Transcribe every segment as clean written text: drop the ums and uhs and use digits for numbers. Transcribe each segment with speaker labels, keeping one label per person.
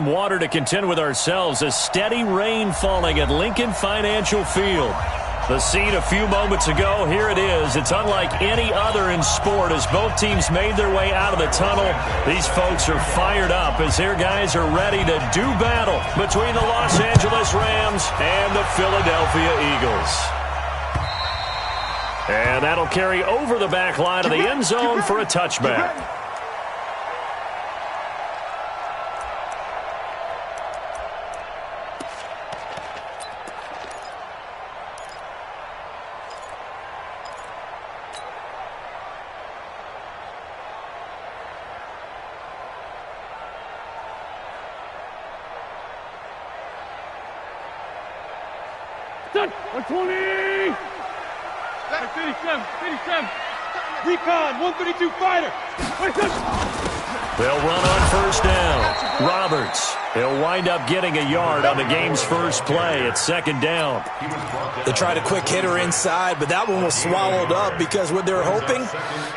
Speaker 1: Water to contend with ourselves. A steady rain falling at Lincoln Financial Field. The scene a few moments ago, here it is. It's unlike any other in sport as both teams made their way out of the tunnel. These folks are fired up as their guys are ready to do battle between the Los Angeles Rams and the Philadelphia Eagles. And that'll carry over the back line of the end zone for a touchback.
Speaker 2: Done. 120. 57. Recon. 132 fighter.
Speaker 1: They'll run on first down. Roberts. He'll wind up getting a yard on the game's first play. It's second down.
Speaker 3: They tried a quick hitter inside, but that one was swallowed up because what they're hoping,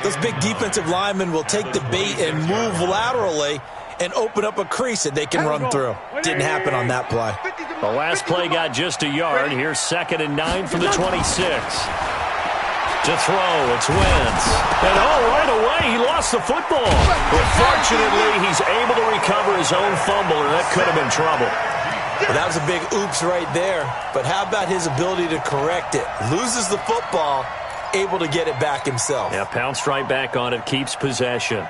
Speaker 3: those big defensive linemen will take the bait and move laterally and open up a crease that they can run through. Didn't happen on that play.
Speaker 1: The last play got just a yard. Here's 2nd and 9 from the 26. To throw, it's Wentz. And right away, he lost the football. But fortunately, he's able to recover his own fumble, or that could have been trouble.
Speaker 3: Well, that was a big oops right there. But how about his ability to correct it? Loses the football, able to get it back himself.
Speaker 1: Yeah, pounced right back on it, keeps possession.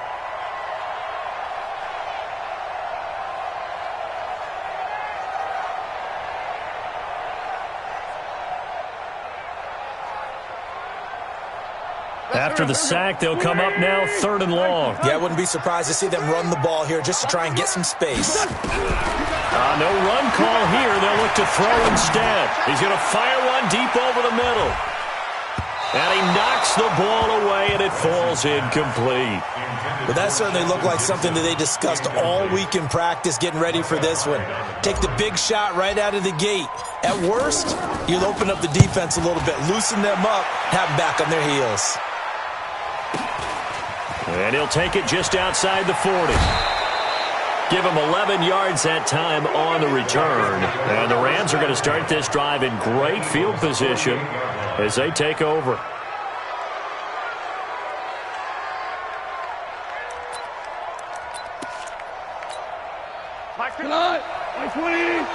Speaker 1: After the sack, they'll come up now 3rd and long.
Speaker 3: Yeah, I wouldn't be surprised to see them run the ball here just to try and get some space.
Speaker 1: No run call here. They'll look to throw instead. He's going to fire one deep over the middle. And he knocks the ball away, and it falls incomplete.
Speaker 3: But that certainly looked like something that they discussed all week in practice getting ready for this one. Take the big shot right out of the gate. At worst, you'll open up the defense a little bit, loosen them up, have them back on their heels.
Speaker 1: And he'll take it just outside the 40. Give him 11 yards that time on the return. And the Rams are going to start this drive in great field position as they take over.
Speaker 2: Come on. 120.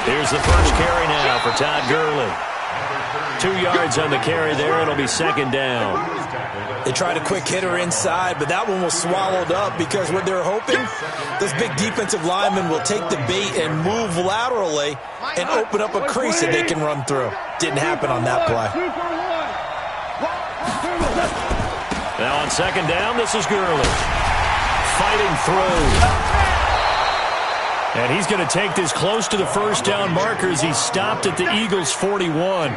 Speaker 1: Here's the first carry now for Todd Gurley. 2 yards on the carry there. It'll be 2nd down.
Speaker 3: They tried a quick hitter inside, but that one was swallowed up because what they're hoping, those big defensive linemen will take the bait and move laterally and open up a crease that they can run through. Didn't happen on that play.
Speaker 1: Now on 2nd down, this is Gurley. Fighting through. And he's going to take this close to the first down marker as he stopped at the Eagles' 41.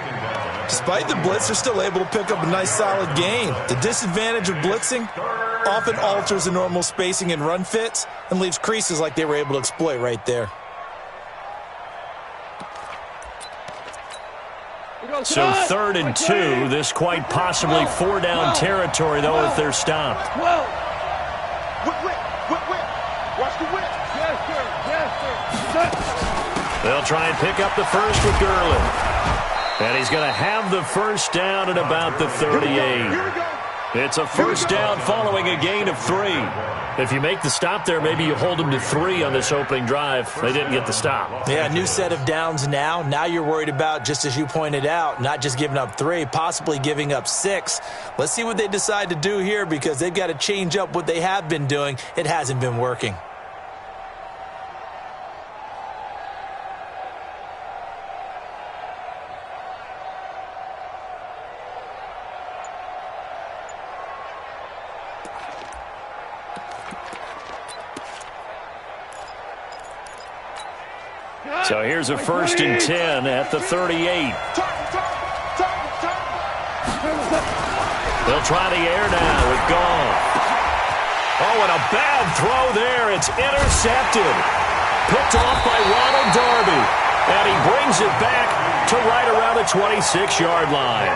Speaker 3: Despite the blitz, they're still able to pick up a nice solid gain. The disadvantage of blitzing often alters the normal spacing and run fits and leaves creases like they were able to exploit right there.
Speaker 1: So 3rd and 2, this quite possibly 4-down territory, though, if they're stopped.
Speaker 2: Watch the whip.
Speaker 1: They'll try and pick up the first with Gurley. And he's going to have the first down at about the 38. It's a first down following a gain of 3. If you make the stop there, maybe you hold them to 3 on this opening drive. They didn't get the stop.
Speaker 3: Yeah, new set of downs now. Now you're worried about, just as you pointed out, not just giving up 3, possibly giving up 6. Let's see what they decide to do here because they've got to change up what they have been doing. It hasn't been working.
Speaker 1: So here's a 1st and 10 at the 38. They'll try the air now with Goff. Oh, and a bad throw there. It's intercepted. Picked off by Ronald Darby. And he brings it back to right around the 26-yard line.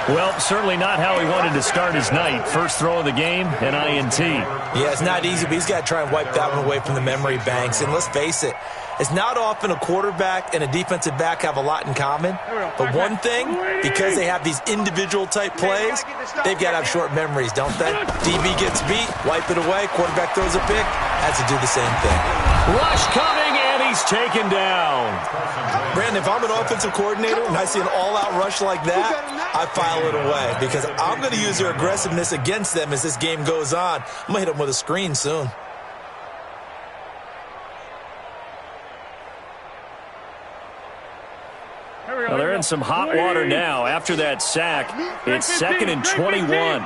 Speaker 1: Well, certainly not how he wanted to start his night. First throw of the game, an INT.
Speaker 3: Yeah, it's not easy, but he's got to try and wipe that one away from the memory banks. And let's face it, it's not often a quarterback and a defensive back have a lot in common. But one thing, because they have these individual type plays, they've got to have short memories, don't they? DB gets beat, wipe it away, quarterback throws a pick, has to do the same thing.
Speaker 1: Rush coming, and he's taken down.
Speaker 3: Brandon, if I'm an offensive coordinator and I see an all-out rush like that, I file it away because I'm going to use their aggressiveness against them as this game goes on. I'm going to hit them with a screen soon.
Speaker 1: Well, they're in some hot water now. After that sack, it's 2nd and 21.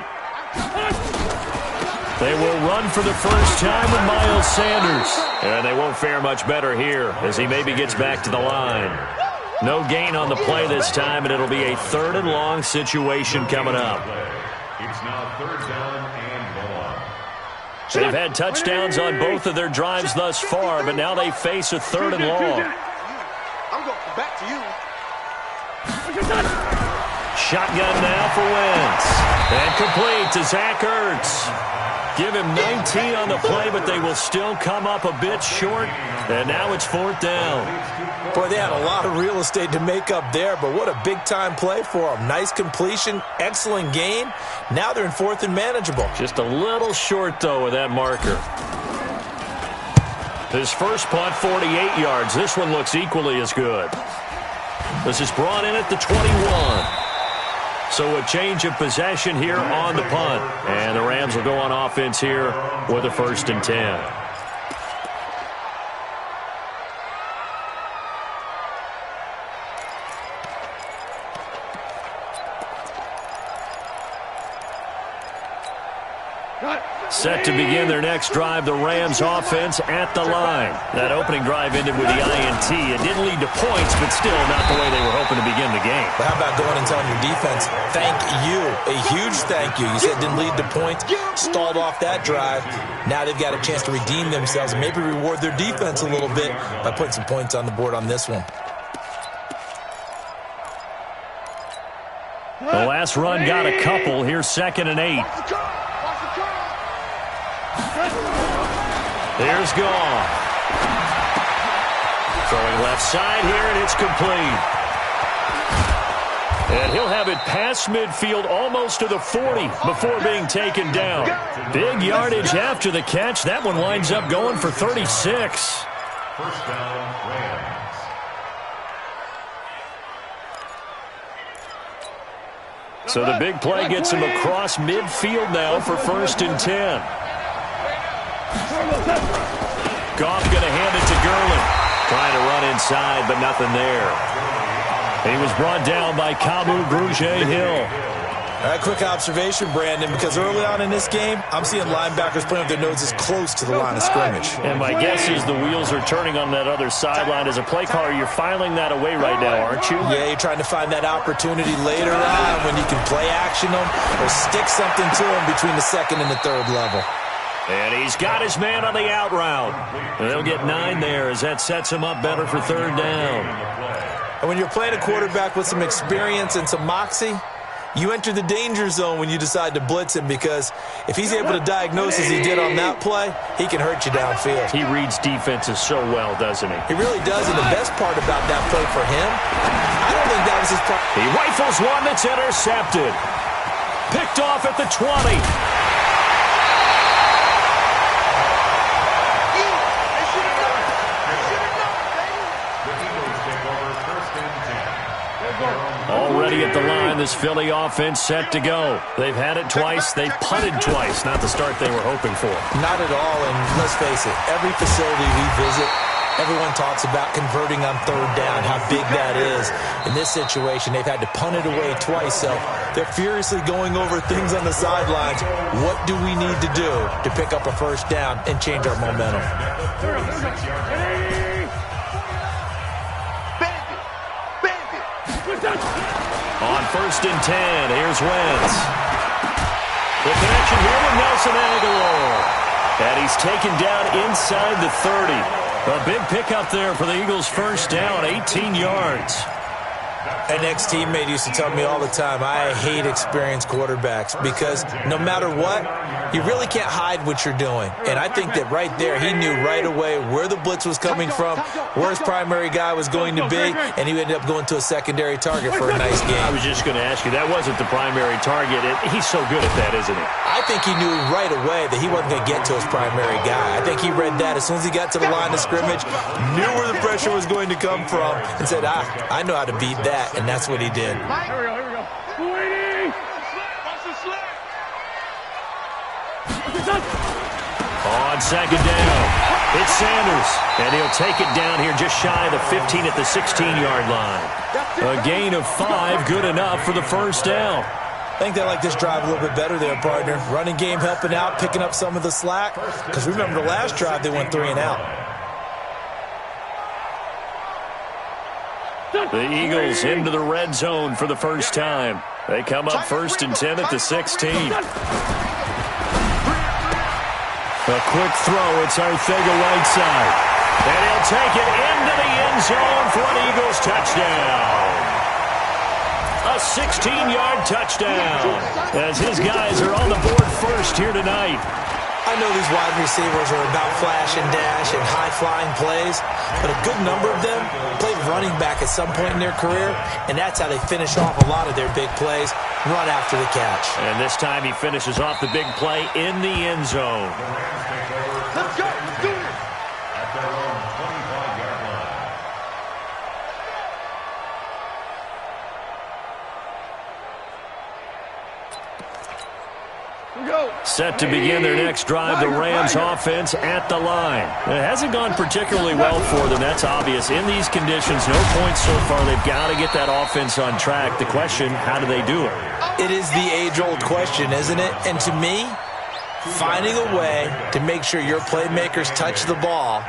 Speaker 1: They will run for the first time with Miles Sanders. And they won't fare much better here as he maybe gets back to the line. No gain on the play this time, and it'll be a 3rd and long situation coming up.
Speaker 4: It's now 3rd down and long.
Speaker 1: They've had touchdowns on both of their drives thus far, but now they face a 3rd and long.
Speaker 2: I'm going back to you.
Speaker 1: Shotgun now for Wentz. And complete to Zach Ertz. Give him 19 on the play, but they will still come up a bit short. And now it's 4th down.
Speaker 3: Boy, they had a lot of real estate to make up there, but what a big-time play for them. Nice completion, excellent gain. Now they're in 4th and manageable.
Speaker 1: Just a little short, though, with that marker. His first punt, 48 yards. This one looks equally as good. This is brought in at the 21. So a change of possession here on the punt. And the Rams will go on offense here with a 1st and 10. Set to begin their next drive, the Rams offense at the line. That opening drive ended with the INT. It didn't lead to points, but still not the way they were hoping to begin the game.
Speaker 3: But how about going and telling your defense, thank you, a huge thank you. You said it didn't lead to points, stalled off that drive. Now they've got a chance to redeem themselves and maybe reward their defense a little bit by putting some points on the board on this one.
Speaker 1: The last run got a couple. Here's 2nd and 8. There's Goff. Throwing left side here, and it's complete. And he'll have it past midfield almost to the 40 before being taken down. Big yardage after the catch. That one winds up going for 36.
Speaker 4: 1st down, Rams.
Speaker 1: So the big play gets him across midfield now for 1st and 10. Goff going to hand it to Gurley. Trying to run inside, but nothing there. He was brought down by Kamu Grugier-Hill.
Speaker 3: All right, quick observation, Brandon, because early on in this game, I'm seeing linebackers playing with their noses close to the line of scrimmage.
Speaker 1: And my guess is the wheels are turning on that other sideline. As a play caller, you're filing that away right now, aren't you?
Speaker 3: Yeah, you're trying to find that opportunity later on when you can play action them or stick something to them between the 2nd and the 3rd level.
Speaker 1: And he's got his man on the out route. They'll get 9 there as that sets him up better for 3rd down.
Speaker 3: And when you're playing a quarterback with some experience and some moxie, you enter the danger zone when you decide to blitz him because if he's able to diagnose as he did on that play, he can hurt you downfield.
Speaker 1: He reads defenses so well, doesn't he?
Speaker 3: He really does, and the best part about that play for him, I don't think that was his part.
Speaker 1: He rifles one that's intercepted. Picked off at the 20. Already at the line, this Philly offense set to go. They've had it twice. They've punted twice. Not the start they were hoping for.
Speaker 3: Not at all, and let's face it, every facility we visit, everyone talks about converting on 3rd down, how big that is. In this situation, they've had to punt it away twice, so they're furiously going over things on the sidelines. What do we need to do to pick up a 1st down and change our momentum?
Speaker 1: On 1st and 10, here's Wentz. The connection here with Nelson Aguilar. And he's taken down inside the 30. A big pickup there for the Eagles' 1st down, 18 yards.
Speaker 3: An ex-teammate used to tell me all the time, I hate experienced quarterbacks because no matter what, you really can't hide what you're doing. And I think that right there, he knew right away where the blitz was coming from, where his primary guy was going to be, and he ended up going to a secondary target for a nice game.
Speaker 1: I was just going to ask you, that wasn't the primary target. He's so good at that, isn't he?
Speaker 3: I think he knew right away that he wasn't going to get to his primary guy. I think he read that as soon as he got to the line of scrimmage, knew where the pressure was going to come from, and said, I know how to beat that, and that's what he did.
Speaker 2: Here we go, here we go. Watch the slip.
Speaker 1: On second down, it's Sanders, and he'll take it down here just shy of the 15 at the 16-yard line. A gain of 5, good enough for the first down.
Speaker 3: I think they like this drive a little bit better there, partner. Running game helping out, picking up some of the slack. Because remember the last drive, they went 3 and out.
Speaker 1: The Eagles into the red zone for the first time. They come up 1st and 10 at the 16. A quick throw. It's Arthega right side. And he'll take it into the end zone for an Eagles touchdown. A 16-yard touchdown as his guys are on the board first here tonight.
Speaker 3: I know these wide receivers are about flash and dash and high-flying plays, but a good number of them played running back at some point in their career, and that's how they finish off a lot of their big plays, run after the catch.
Speaker 1: And this time he finishes off the big play in the end zone.
Speaker 2: Let's go. Do it.
Speaker 4: At their own 25-yard line.
Speaker 1: Set to begin their next drive, the Rams offense at the line. It hasn't gone particularly well for them, that's obvious. In these conditions, no points so far. They've got to get that offense on track. The question, how do they do it?
Speaker 3: It is the age-old question, isn't it? And to me, finding a way to make sure your playmakers touch the ball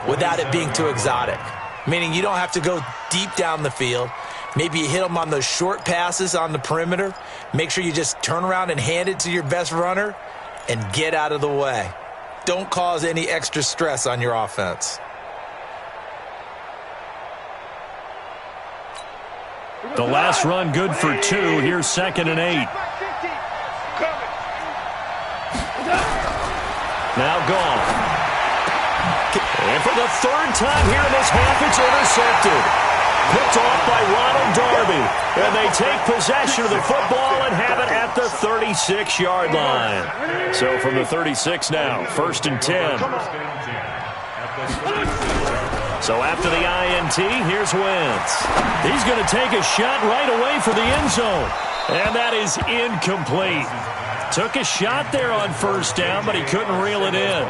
Speaker 3: without it being too exotic. Meaning you don't have to go deep down the field. Maybe you hit them on those short passes on the perimeter. Make sure you just turn around and hand it to your best runner and get out of the way. Don't cause any extra stress on your offense.
Speaker 1: The last run good for 2. Here's 2nd and 8. Now gone. And for the 3rd time here in this half, it's intercepted. Picked off by Ronald Darby. And they take possession of the football and have it at the 36-yard line. So from the 36 now, 1st and 10. So after the INT, here's Wentz. He's going to take a shot right away for the end zone. And that is incomplete. Took a shot there on 1st down, but he couldn't reel it in.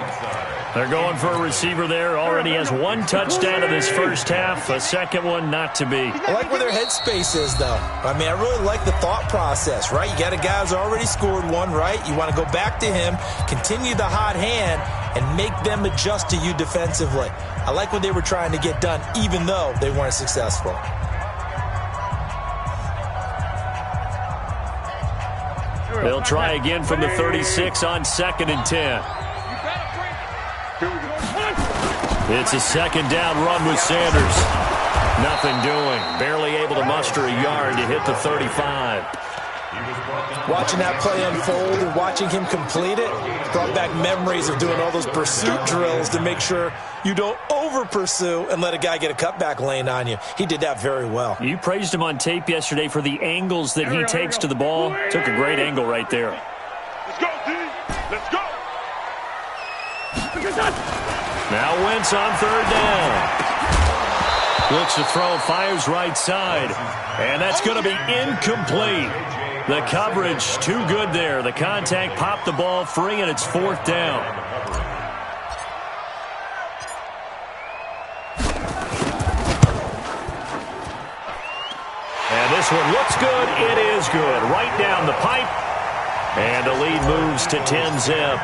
Speaker 1: They're going for a receiver there. Already has 1 touchdown in this first half. A 2nd one not to be.
Speaker 3: I like where their headspace is, though. I mean, I really like the thought process, right? You got a guy who's already scored 1, right? You want to go back to him, continue the hot hand, and make them adjust to you defensively. I like what they were trying to get done, even though they weren't successful.
Speaker 1: They'll try again from the 36 on 2nd and 10. It's a 2nd down run with Sanders. Nothing doing. Barely able to muster a yard to hit the 35.
Speaker 3: Watching that play unfold and watching him complete it brought back memories of doing all those pursuit drills to make sure you don't over-pursue and let a guy get a cutback lane on you. He did that very well.
Speaker 1: You praised him on tape yesterday for the angles that he takes to the ball. Took a great angle right there.
Speaker 2: Let's go, D. Let's go.
Speaker 1: Now Wentz on 3rd down. Looks to throw, fires right side. And that's going to be incomplete. The coverage too good there. The contact popped the ball free, and it's 4th down. And this one looks good. It is good. Right down the pipe. And the lead moves to 10-zip.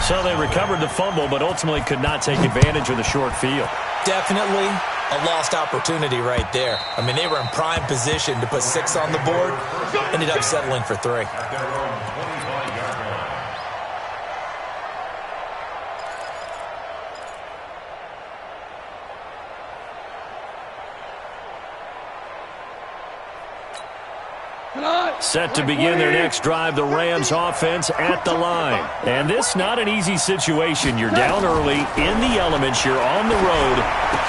Speaker 1: So they recovered the fumble, but ultimately could not take advantage of the short field.
Speaker 3: Definitely a lost opportunity right there. I mean, they were in prime position to put 6 on the board. Ended up settling for 3.
Speaker 1: Set to begin their next drive, the Rams offense at the line. And this not an easy situation. You're down early, in the elements, you're on the road.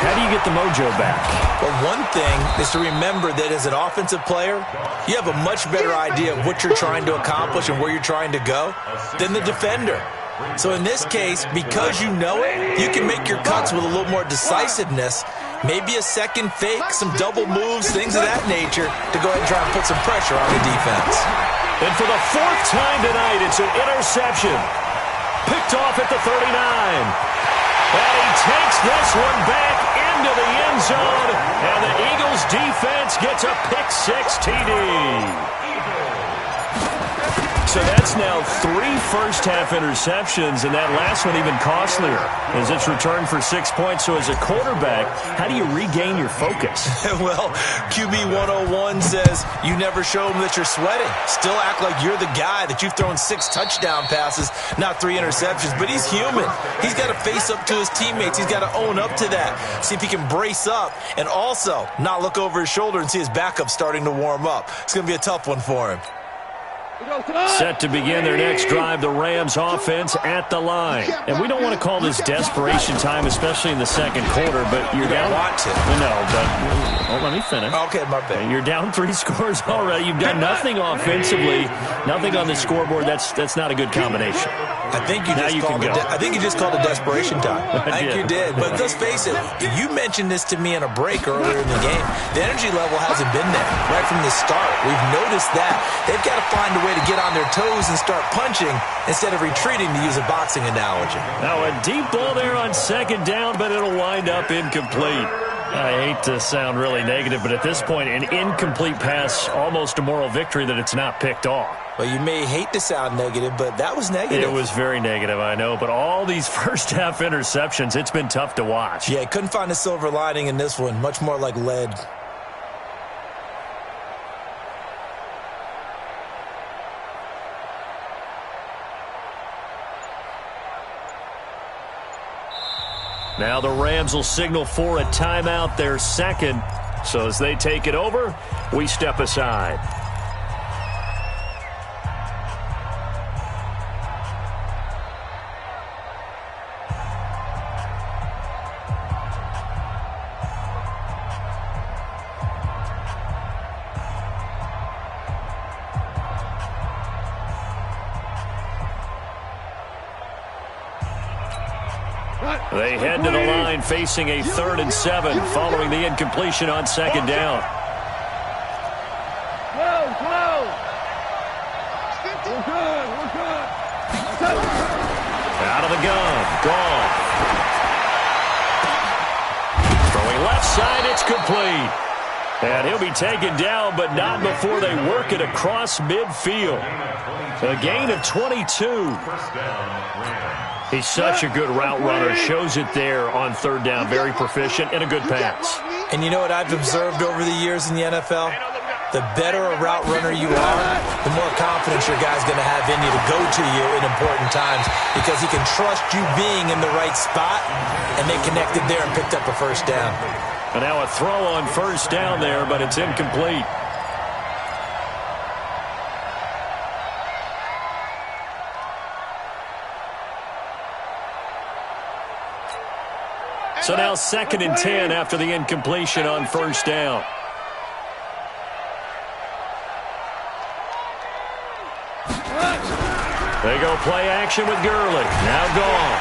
Speaker 1: How do you get the mojo back?
Speaker 3: Well, one thing is to remember that as an offensive player, you have a much better idea of what you're trying to accomplish and where you're trying to go than the defender. So in this case, because you know it, you can make your cuts with a little more decisiveness. Maybe a second fake, some double moves, things of that nature to go ahead and try and put some pressure on the defense.
Speaker 1: And for the fourth time tonight, it's an interception. Picked off at the 39. And he takes this one back into the end zone. And the Eagles defense gets a pick-6 TD. So that's now 3 first-half interceptions, and that last one even costlier as it's returned for 6 points. So as a quarterback, how do you regain your focus?
Speaker 3: Well, QB 101 says you never show them that you're sweating. Still act like you're the guy, that you've thrown 6 touchdown passes, not 3 interceptions. But he's human. He's got to face up to his teammates. He's got to own up to that. See if he can brace up and also not look over his shoulder and see his backup starting to warm up. It's going to be a tough one for him.
Speaker 1: Set to begin their next drive, the Rams offense at the line. And we don't want to call this desperation time, especially in the second quarter, but you're down.
Speaker 3: Want to.
Speaker 1: No, but let me finish.
Speaker 3: Okay, my bad.
Speaker 1: You're down 3 scores already. You've done nothing offensively, nothing on the scoreboard. That's not a good combination.
Speaker 3: I think you just called it desperation time. I think you did. But let's face it, you mentioned this to me in a break earlier in the game. The energy level hasn't been there right from the start. We've noticed that. They've got to find a way to get on their toes and start punching instead of retreating, to use a boxing analogy.
Speaker 1: Now a deep ball there on second down, but it'll wind up incomplete. I hate to sound really negative, but at this point, an incomplete pass, almost a moral victory that it's not picked off.
Speaker 3: Well, you may hate to sound negative, but that was negative.
Speaker 1: It was very negative, I know. But all these first-half interceptions, it's been tough to watch.
Speaker 3: Yeah, couldn't find a silver lining in this one. Much more like lead.
Speaker 1: Now the Rams will signal for a timeout, their second. So as they take it over, we step aside. They head to the line facing a 3rd and 7 following the incompletion on second down. Out of the gun. Gone. Throwing left side, it's complete. And he'll be taken down, but not before they work it across midfield. A gain of 22. He's such a good route runner. Shows it there on 3rd down. Very proficient and a good pass.
Speaker 3: And you know what I've observed over the years in the NFL? The better a route runner you are, the more confidence your guy's going to have in you to go to you in important times, because he can trust you being in the right spot, and they connected there and picked up a first down.
Speaker 1: And now a throw on first down there, but it's incomplete. So now 2nd and 10 after the incompletion on first down. They go play action with Gurley. Now gone.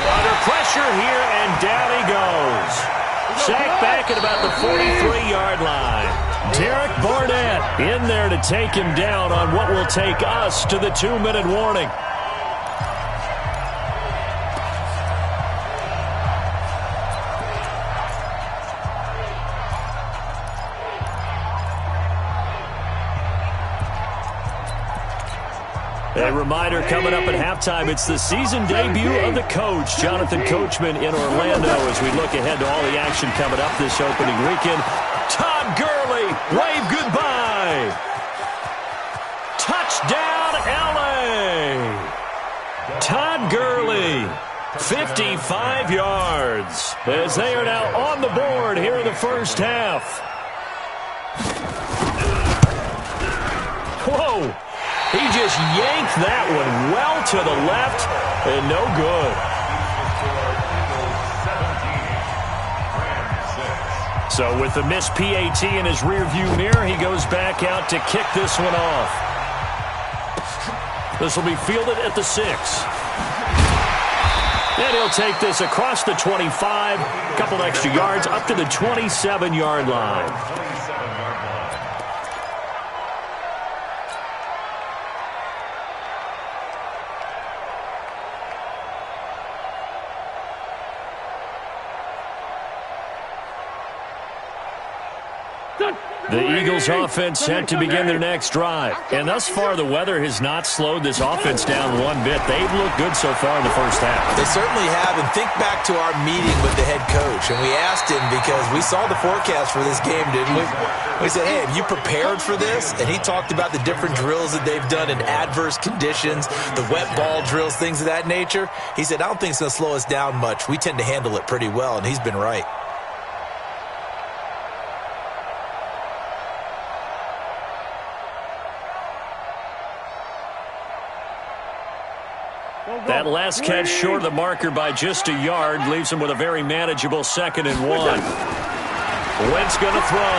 Speaker 1: Under pressure here, and down he goes. Sacked back at about the 43-yard line. Derek Barnett in there to take him down on what will take us to the 2-minute warning. A reminder coming up at halftime, it's the season debut of the coach, Jonathan Coachman, in Orlando, as we look ahead to all the action coming up this opening weekend. Todd Gurley, wave goodbye. Touchdown, L.A. Todd Gurley, 55 yards, as they are now on the board here in the first half. Whoa! He just yanked that one well to the left, and no good. So with the missed PAT in his rearview mirror, he goes back out to kick this one off. This will be fielded at the 6. And he'll take this across the 25, a couple extra yards, up to the 27-yard line. The Eagles offense set to begin their next drive. And thus far, the weather has not slowed this offense down one bit. They've looked good so far in the first half.
Speaker 3: They certainly have. And think back to our meeting with the head coach. And we asked him, because we saw the forecast for this game, didn't we? We said, hey, have you prepared for this? And he talked about the different drills that they've done in adverse conditions, the wet ball drills, things of that nature. He said, I don't think it's going to slow us down much. We tend to handle it pretty well, and he's been right.
Speaker 1: That last catch short of the marker by just a yard leaves him with a very manageable 2nd and 1. Wentz going to throw.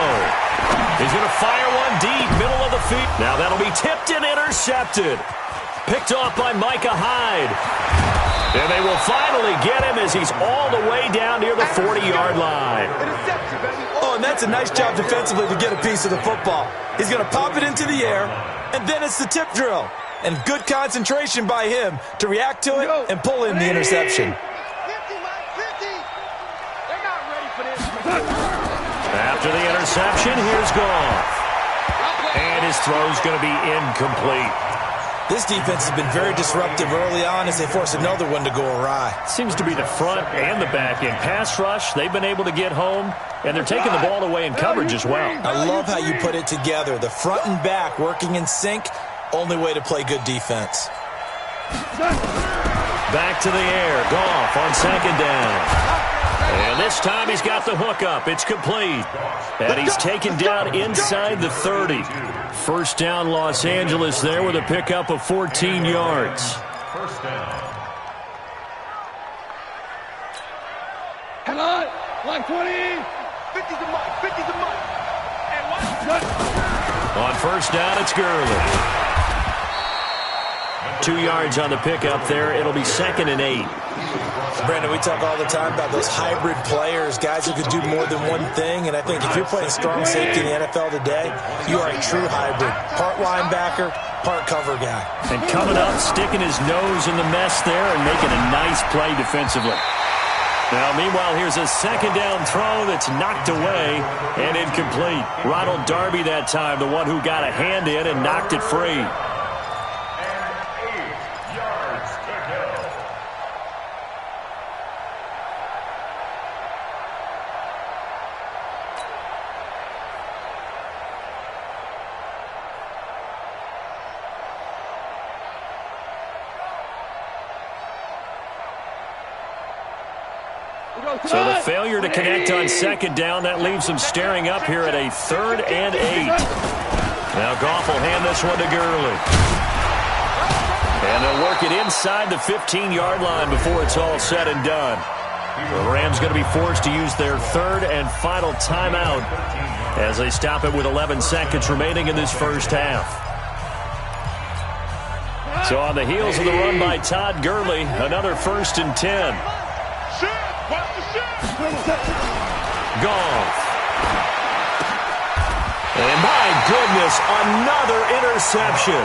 Speaker 1: He's going to fire one deep, middle of the field. Now that'll be tipped and intercepted. Picked off by Micah Hyde. And they will finally get him as he's all the way down near the 40-yard line.
Speaker 3: Oh, and that's a nice job defensively to get a piece of the football. He's going to pop it into the air, and then it's the tip drill. And good concentration by him to react to it and pull in the interception.
Speaker 1: After the interception, here's Goff. And his throw's going to be incomplete.
Speaker 3: This defense has been very disruptive early on as they force another one to go awry.
Speaker 1: Seems to be the front and the back end. Pass rush, they've been able to get home, and they're taking the ball away in coverage as well.
Speaker 3: I love how you put it together. The front and back working in sync. Only way to play good defense.
Speaker 1: Back to the air. Goff on 2nd down. And this time he's got the hook up. It's complete. And he's taken down inside the 30. First down, Los Angeles there with a pickup of 14 yards.
Speaker 4: First down.
Speaker 2: Hang on. Line 20. 50's a month. 50's a month. And what?
Speaker 1: On first down, it's Gurley. 2 yards on the pickup there. It'll be 2nd and 8.
Speaker 3: Brandon, we talk all the time about those hybrid players, guys who can do more than one thing. And I think if you're playing strong safety in the NFL today, you are a true hybrid. Part linebacker, part cover guy.
Speaker 1: And coming up, sticking his nose in the mess there and making a nice play defensively. Now, meanwhile, here's a 2nd down throw that's knocked away and incomplete. Ronald Darby that time, the one who got a hand in and knocked it free. So the failure to connect on 2nd down, that leaves them staring up here at a 3rd and 8. Now Goff will hand this one to Gurley. And they'll work it inside the 15-yard line before it's all said and done. The Rams going to be forced to use their 3rd and final timeout as they stop it with 11 seconds remaining in this first half. So on the heels of the run by Todd Gurley, another 1st and 10. Goff. And my goodness, another interception.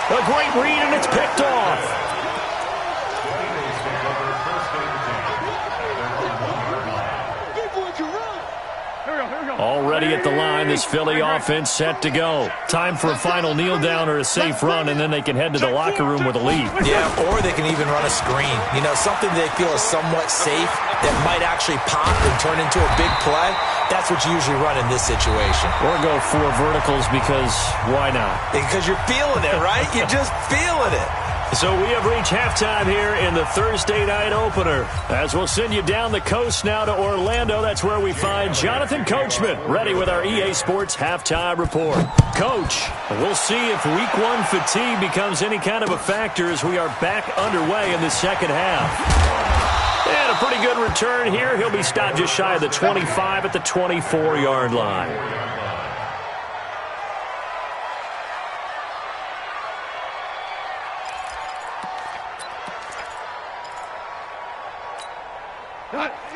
Speaker 1: A great read, and it's picked off. Already at the line, this Philly offense set to go. Time for a final kneel down or a safe run, and then they can head to the locker room with a lead.
Speaker 3: Yeah, or they can even run a screen. You know, something they feel is somewhat safe that might actually pop and turn into a big play. That's what you usually run in this situation.
Speaker 1: Or go 4 verticals because why not?
Speaker 3: Because you're feeling it, right? You're just feeling it.
Speaker 1: So we have reached halftime here in the Thursday night opener. As we'll send you down the coast now to Orlando, that's where we find Jonathan Coachman ready with our EA Sports halftime report. Coach, we'll see if week one fatigue becomes any kind of a factor as we are back underway in the second half. And a pretty good return here. He'll be stopped just shy of the 25 at the 24-yard line.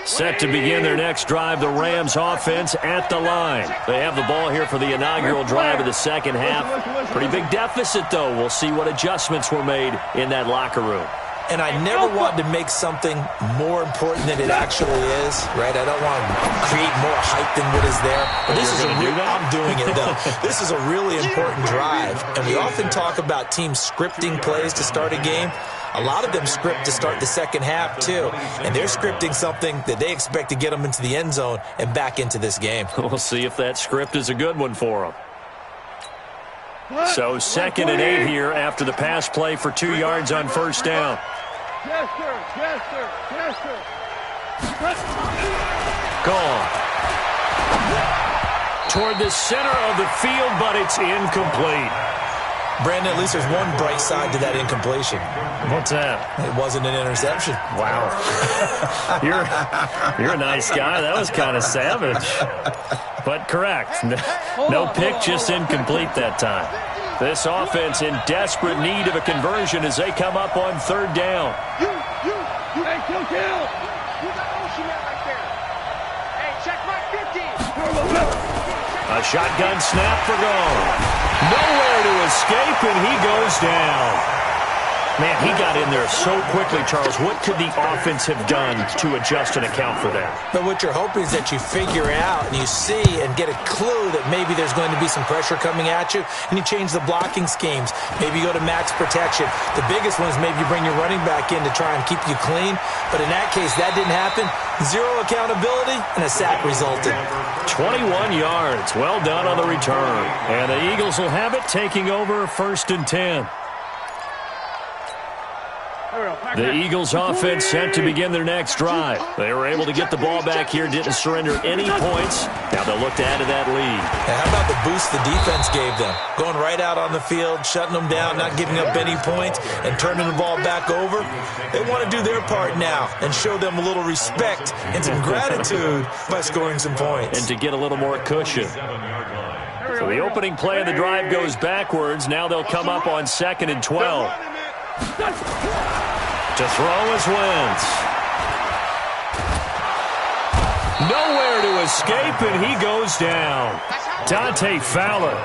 Speaker 1: Set to begin their next drive, the Rams offense at the line. They have the ball here for the inaugural drive of the second half. Pretty big deficit, though. We'll see what adjustments were made in that locker room.
Speaker 3: And I never want to make something more important than it actually is, right? I don't want to create more hype than what is there. But this is I'm doing it, though. This is a really important drive. And we often talk about teams scripting plays to start a game. A lot of them script to start the second half, too. And they're scripting something that they expect to get them into the end zone and back into this game.
Speaker 1: We'll see if that script is a good one for them. So 2nd and 8 here after the pass play for 2 yards on first down.
Speaker 2: Yes, sir. Yes, sir. Yes, sir.
Speaker 1: Gone. Toward the center of the field, but it's incomplete.
Speaker 3: Brandon, at least there's one bright side to that incompletion.
Speaker 1: What's that?
Speaker 3: It wasn't an interception.
Speaker 1: Wow. You're a nice guy. That was kind of savage. But correct. No pick, just incomplete that time. This offense in desperate need of a conversion as they come up on 3rd down.
Speaker 2: Hey, kill. You got Ocean right there. Hey, check my 50.
Speaker 1: A shotgun snap for goal. Nowhere to escape, and he goes down. Man, he got in there so quickly, Charles. What could the offense have done to adjust and account for that?
Speaker 3: But what you're hoping is that you figure out and you see and get a clue that maybe there's going to be some pressure coming at you, and you change the blocking schemes. Maybe you go to max protection. The biggest one is maybe you bring your running back in to try and keep you clean. But in that case, that didn't happen. Zero accountability, and a sack resulted.
Speaker 1: 21 yards. Well done on the return. And the Eagles will have it, taking over 1st and 10. The Eagles offense set to begin their next drive. They were able to get the ball back here, didn't surrender any points. Now they'll look to add to that lead.
Speaker 3: And how about the boost the defense gave them? Going right out on the field, shutting them down, not giving up any points, and turning the ball back over. They want to do their part now and show them a little respect and some gratitude by scoring some points.
Speaker 1: And to get a little more cushion. So the opening play of the drive goes backwards. Now they'll come up on 2nd and 12. To throw is Wentz. Nowhere to escape, and he goes down. Dante Fowler.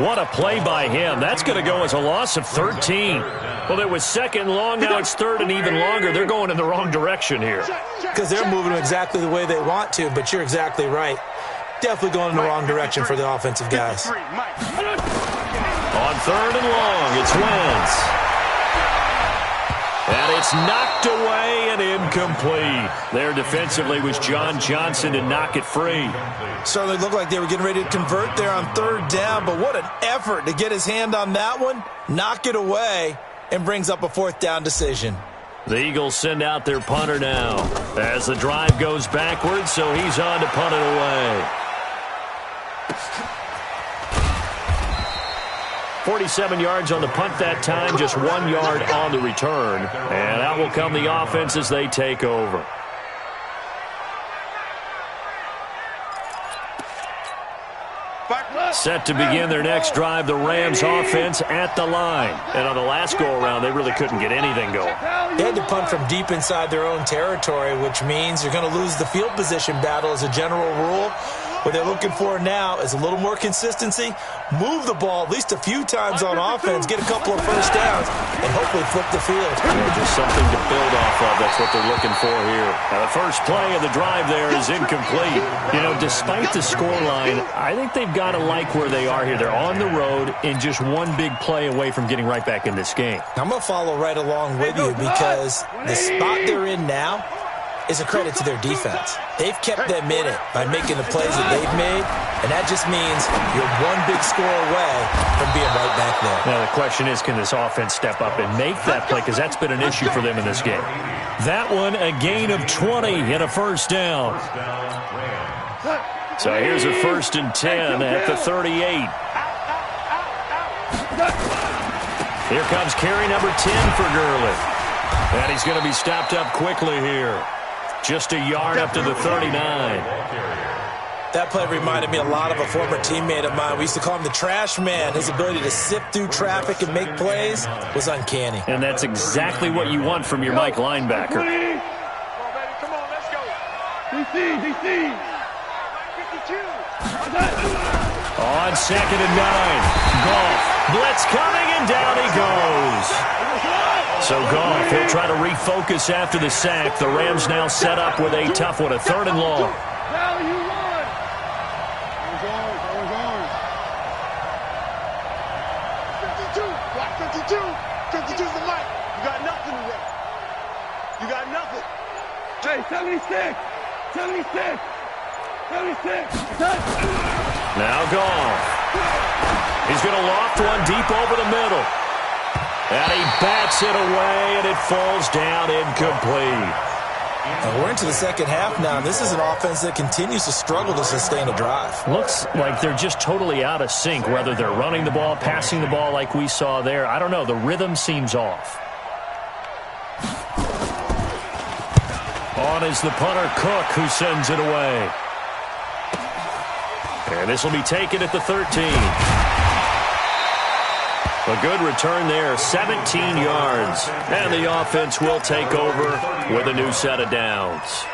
Speaker 1: What a play by him. That's going to go as a loss of 13. Well, it was 2nd long. Now it's 3rd and even longer. They're going in the wrong direction here.
Speaker 3: Because they're moving exactly the way they want to, but you're exactly right. Definitely going in the wrong direction for the offensive guys.
Speaker 1: On 3rd and long, it's Wentz. And it's knocked away and incomplete. There defensively was John Johnson to knock it free.
Speaker 3: Certainly looked like they were getting ready to convert there on 3rd down, but what an effort to get his hand on that one, knock it away, and brings up a 4th down decision.
Speaker 1: The Eagles send out their punter now as the drive goes backwards, so he's on to punt it away. 47 yards on the punt that time, just 1 yard on the return. And out will come the offense as they take over. Set to begin their next drive, the Rams offense at the line. And on the last go-around, they really couldn't get anything going.
Speaker 3: They had to punt from deep inside their own territory, which means you're going to lose the field position battle as a general rule. What they're looking for now is a little more consistency, move the ball at least a few times on offense, get a couple of first downs, and hopefully flip the field.
Speaker 1: Just something to build off of. That's what they're looking for here. Now, the first play of the drive there is incomplete. You know, despite the scoreline, I think they've got to like where they are here. They're on the road and just one big play away from getting right back in this game.
Speaker 3: I'm going to follow right along with you because the spot they're in now, is a credit to their defense. They've kept them in it by making the plays that they've made, and that just means you're one big score away from being right back there.
Speaker 1: Now the question is, can this offense step up and make that play? Because that's been an issue for them in this game. That one, a gain of 20 and a first down. So here's a 1st and 10 at the 38. Here comes carry number 10 for Gurley. And he's going to be stopped up quickly here. Just a yard up to the 39.
Speaker 3: That play reminded me a lot of a former teammate of mine. We used to call him the trash man. His ability to sift through traffic and make plays was uncanny.
Speaker 1: And that's exactly what you want from your Mike linebacker.
Speaker 2: Come on, baby. Come on, let's go. DC. 52.
Speaker 1: On 2nd and 9. Goff. Blitz coming, and down he goes. So Goff, he'll try to refocus after the sack. The Rams now set up with a tough one, a 3rd and long.
Speaker 2: Value one. That was ours. 52. Block 52. 52's the mic. You got nothing today. You got nothing. Hey, 76. 76. 76.
Speaker 1: Now Goff. He's going to loft one deep over the middle. And he bats it away, and it falls down incomplete.
Speaker 3: We're into the second half now. This is an offense that continues to struggle to sustain a drive.
Speaker 1: Looks like they're just totally out of sync, whether they're running the ball, passing the ball like we saw there. I don't know. The rhythm seems off. On is the punter, Cook, who sends it away. And this will be taken at the 13. A good return there, 17 yards. And the offense will take over with a new set of downs.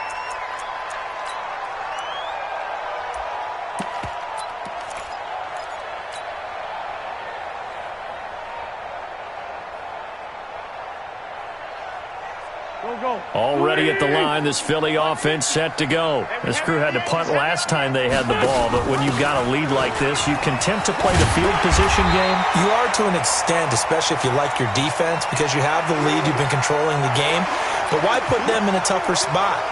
Speaker 1: Already at the line, this Philly offense set to go. This crew had to punt last time they had the ball, but when you've got a lead like this, you content to play the field position game?
Speaker 3: You are to an extent, especially if you like your defense, because you have the lead, you've been controlling the game. But why put them in a tougher spot?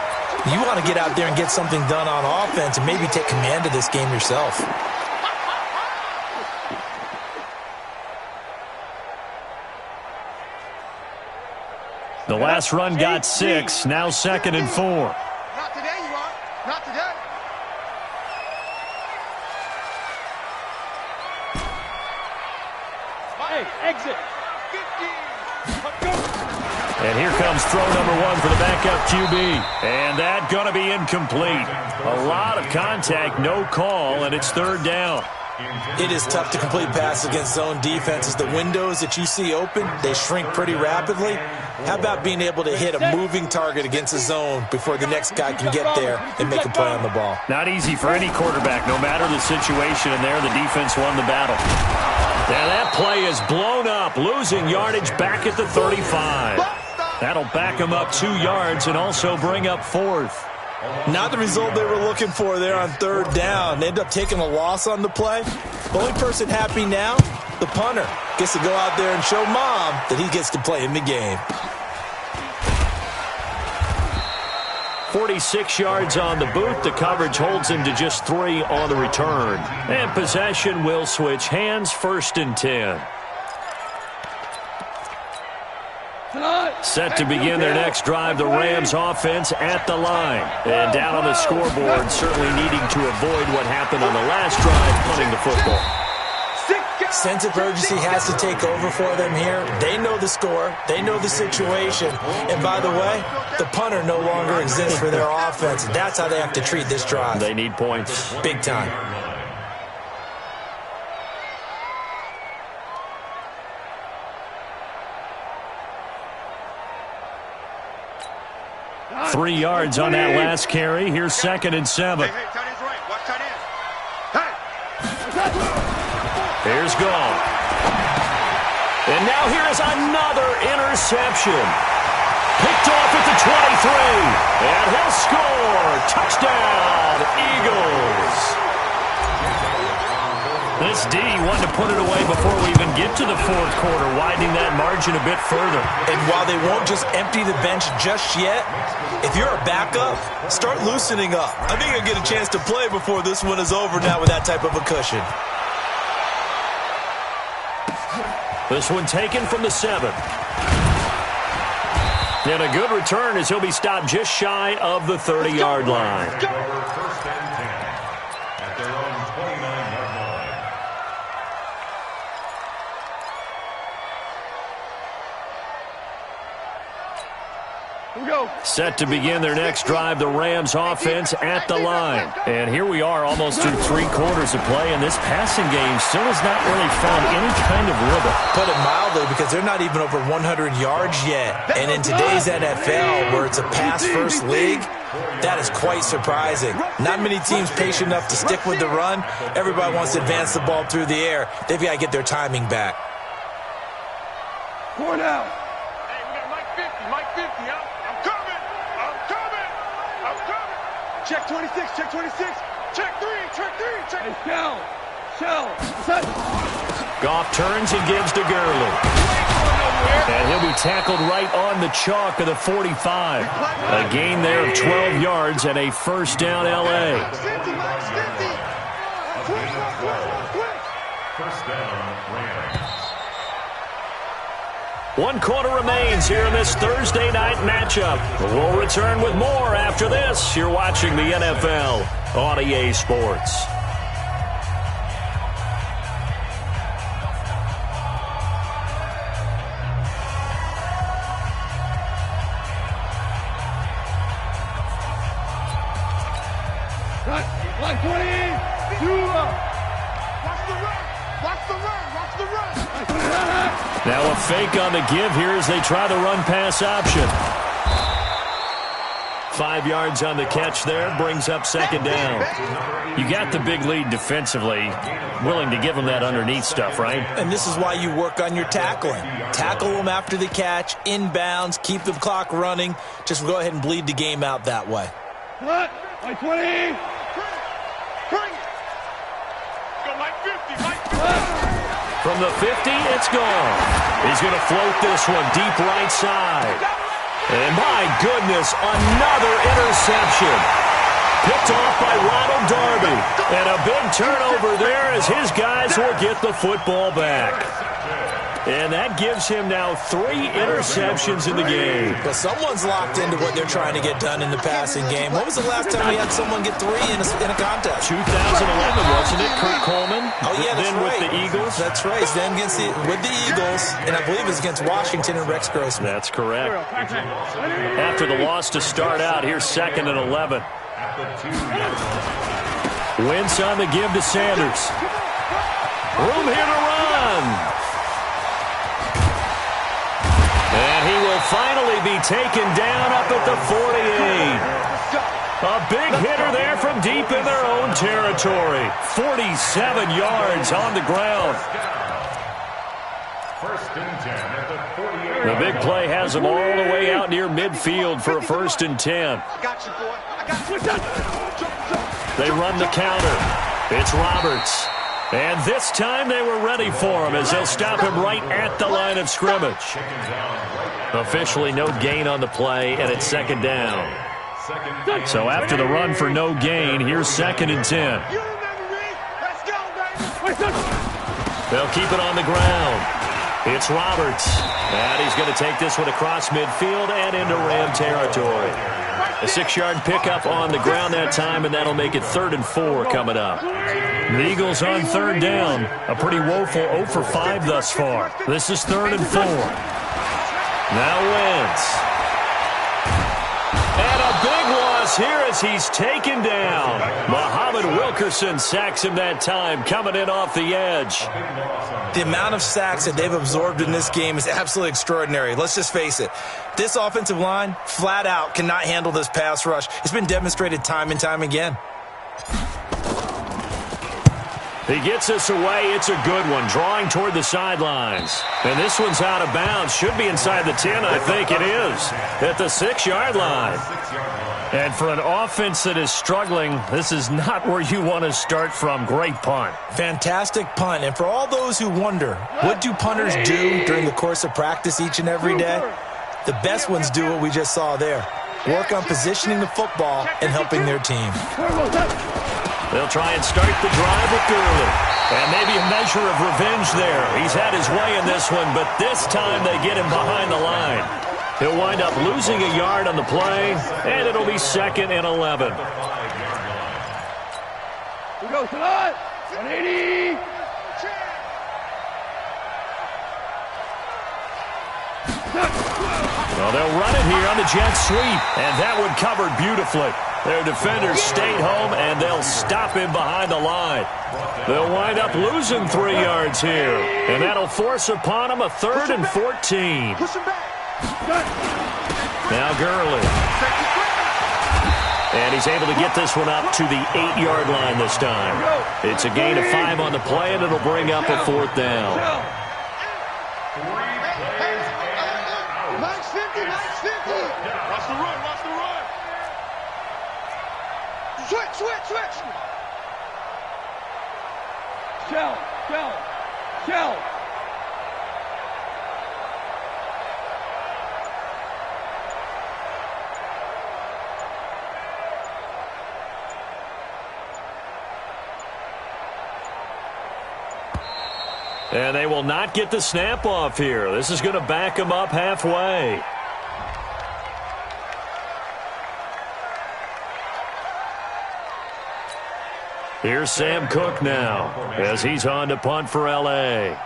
Speaker 3: You want to get out there and get something done on offense and maybe take command of this game yourself.
Speaker 1: The last run got 6, now 2nd and 4.
Speaker 2: Not today, you are. Not today. Hey, exit. 50.
Speaker 1: And here comes throw number 1 for the backup QB. And that going to be incomplete. A lot of contact, no call, and it's 3rd down.
Speaker 3: It is tough to complete passes against zone defenses. The windows that you see open, they shrink pretty rapidly. How about being able to hit a moving target against a zone before the next guy can get there and make a play on the ball?
Speaker 1: Not easy for any quarterback, no matter the situation, and there the defense won the battle. Now that play is blown up, losing yardage back at the 35. That'll back him up 2 yards and also bring up 4th.
Speaker 3: Not the result they were looking for there on 3rd down. They end up taking a loss on the play. The only person happy now, the punter, gets to go out there and show mom that he gets to play in the game.
Speaker 1: 46 yards on the boot. The coverage holds him to just 3 on the return. And possession will switch hands, 1st and 10. Set to begin their next drive, the Rams offense at the line. And down on the scoreboard, certainly needing to avoid what happened on the last drive, punting the football.
Speaker 3: Sense of urgency has to take over for them here. They know the score. They know the situation. And by the way, the punter no longer exists for their offense. That's how they have to treat this drive.
Speaker 1: They need points.
Speaker 3: Big time.
Speaker 1: Three yards on that last carry. Here's 2nd and 7.
Speaker 2: Hey, tight end's right. Watch tight end. Hey.
Speaker 1: Here's Goff. And now here is another interception. Picked off at the 23. And he'll score. Touchdown, Eagles. This D wanted to put it away before we even get to the fourth quarter, widening that margin a bit further.
Speaker 3: And while they won't just empty the bench just yet, if you're a backup, start loosening up. I think you'll get a chance to play before this one is over now with that type of a cushion.
Speaker 1: This one taken from the 7. And a good return as he'll be stopped just shy of the 30-yard line.
Speaker 4: First and 10 at their own 29-yard line.
Speaker 2: Here we go.
Speaker 1: Set to begin their next drive, the Rams offense at the line. And here we are almost through 3 quarters of play, and this passing game still has not really found any kind of rhythm.
Speaker 3: Put it mildly, because they're not even over 100 yards yet. And in today's NFL, where it's a pass-first league, that is quite surprising. Not many teams patient enough to stick with the run. Everybody wants to advance the ball through the air. They've got to get their timing back.
Speaker 2: 4 now. Hey, we got Mike 50, Mike 50. I'm coming. Check 26, check 26. Check 3, check. Hey, Shell.
Speaker 1: Goff turns and gives to Gurley. And he'll be tackled right on the chalk of the 45. A gain there of 12 yards and a first down L.A.
Speaker 4: First down, Rams.
Speaker 1: 1 quarter remains here in this Thursday night matchup. We'll return with more after this. You're watching the NFL on EA Sports.
Speaker 2: Like 20, 2 up. Watch the run.
Speaker 1: Now a fake on the give here as they try the run-pass option. 5 yards on the catch there, brings up second down. You got the big lead defensively, willing to give them that underneath stuff, right?
Speaker 3: And this is why you work on your tackling. Tackle them after the catch, inbounds, keep the clock running. Just go ahead and bleed the game out that way.
Speaker 2: What? Like 20. Bring it. Go Mike 50, Mike 50.
Speaker 1: From the 50, it's gone. He's going to float this one deep right side. And my goodness, another interception. Picked off by Ronald Darby. And a big turnover there as his guys will get the football back. And that gives him now 3 interceptions in the game.
Speaker 3: But someone's locked into what they're trying to get done in the passing game. When was the last time we had someone get 3 in a contest?
Speaker 1: 2011, wasn't it? Kurt Coleman?
Speaker 3: Oh, yeah, that's
Speaker 1: then
Speaker 3: right.
Speaker 1: With the Eagles?
Speaker 3: That's right. Then with the Eagles, and I believe it's against Washington and Rex Grossman.
Speaker 1: That's correct. After the loss to start out, here's 2nd and 11. Wentz on the give to Sanders. Room here to run. And he will finally be taken down up at the 48. A big hitter there from deep in their own territory. 47 yards on the ground.
Speaker 4: First and 10 at the 48.
Speaker 1: The big play has them all the way out near midfield for a 1st and 10.
Speaker 2: I got you, boy. I got you.
Speaker 1: They run the counter. It's Roberts. And this time they were ready for him as they'll stop him right at the line of scrimmage. Officially no gain on the play, and it's 2nd down. So after the run for no gain, here's 2nd and 10.
Speaker 2: You remember me? Let's go, baby.
Speaker 1: They'll keep it on the ground. It's Roberts. And he's going to take this one across midfield and into Ram territory. A 6-yard pickup on the ground that time, and that'll make it 3rd and 4 coming up. The Eagles on 3rd down. A pretty woeful 0 for 5 thus far. This is 3rd and 4. Now Wentz. And a big loss here as he's taken down. Muhammad Wilkerson sacks him that time, coming in off the edge.
Speaker 3: The amount of sacks that they've absorbed in this game is absolutely extraordinary. Let's just face it. This offensive line, flat out, cannot handle this pass rush. It's been demonstrated time and time again.
Speaker 1: He gets this away. It's a good one, drawing toward the sidelines. And this one's out of bounds. Should be inside the 10, I think it is, at the 6-yard line. And for an offense that is struggling, this is not where you want to start from. Great punt.
Speaker 3: Fantastic punt. And for all those who wonder, what do punters do during the course of practice each and every day? The best ones do what we just saw there. Work on positioning the football and helping their team.
Speaker 1: They'll try and start the drive with Gurley. And maybe a measure of revenge there. He's had his way in this one, but this time they get him behind the line. He'll wind up losing a yard on the play, and it'll be 2nd and 11.
Speaker 2: We go, Salah! 180!
Speaker 1: Well, they'll run it here on the jet sweep, and that one covered beautifully. Their defenders stayed home, and they'll stop him behind the line. They'll wind up losing 3 yards here, and that'll force upon them a 3rd and 14.
Speaker 2: Push him back!
Speaker 1: Now Gurley. And he's able to get this one up to the 8-yard line this time. It's a gain of 5 on the play, and it'll bring up a 4th down.
Speaker 2: Mike's 50, Mike's 50! Watch the run, watch the run! Switch! Shell!
Speaker 1: And they will not get the snap off here. This is going to back them up halfway. Here's Sam Cook now as he's on to punt for L.A.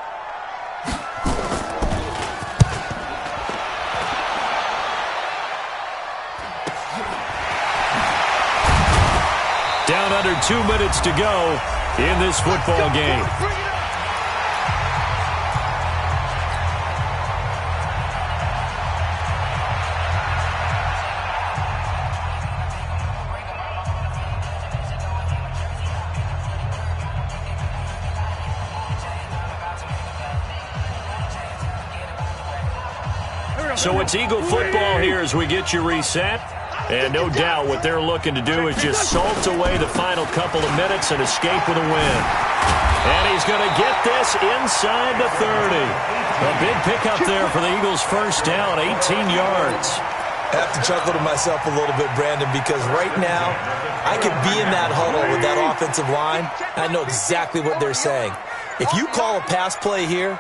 Speaker 1: Down under 2 minutes to go in this football game. So it's Eagle football here as we get you reset. And no doubt what they're looking to do is just salt away the final couple of minutes and escape with a win. And he's going to get this inside the 30. A big pickup there for the Eagles' first down, 18 yards.
Speaker 3: I have to chuckle to myself a little bit, Brandon, because right now I could be in that huddle with that offensive line. I know exactly what they're saying. If you call a pass play here,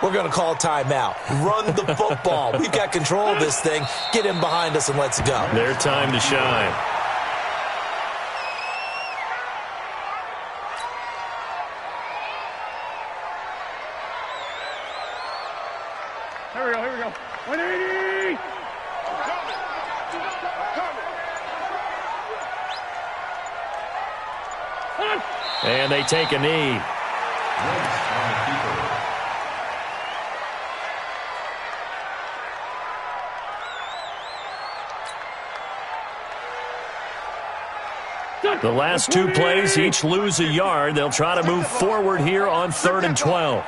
Speaker 3: we're going to call timeout. Run the football. We've got control of this thing. Get him behind us and let's go.
Speaker 1: Their time to shine.
Speaker 2: Here we go. 180!
Speaker 1: And they take a knee. The last 2 plays each lose a yard. They'll try to move forward here on 3rd and 12.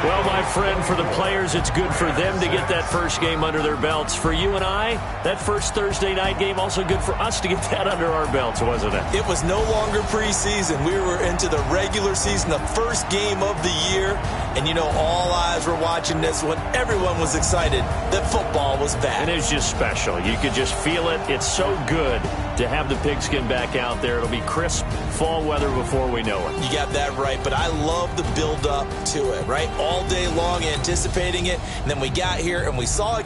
Speaker 1: Well, my friend, for the players, it's good for them to get that first game under their belts. For you and I, that first Thursday night game, also good for us to get that under our belts, wasn't it?
Speaker 3: It was no longer preseason. We were into the regular season, the first game of the year. And, you know, all eyes were watching this one. Everyone was excited that football was back.
Speaker 1: And it's just special. You could just feel it. It's so good to have the pigskin back out there. It'll be crisp fall weather before we know it.
Speaker 3: You got that right, but I love the build-up to it, right? All day long anticipating it, and then we got here and we saw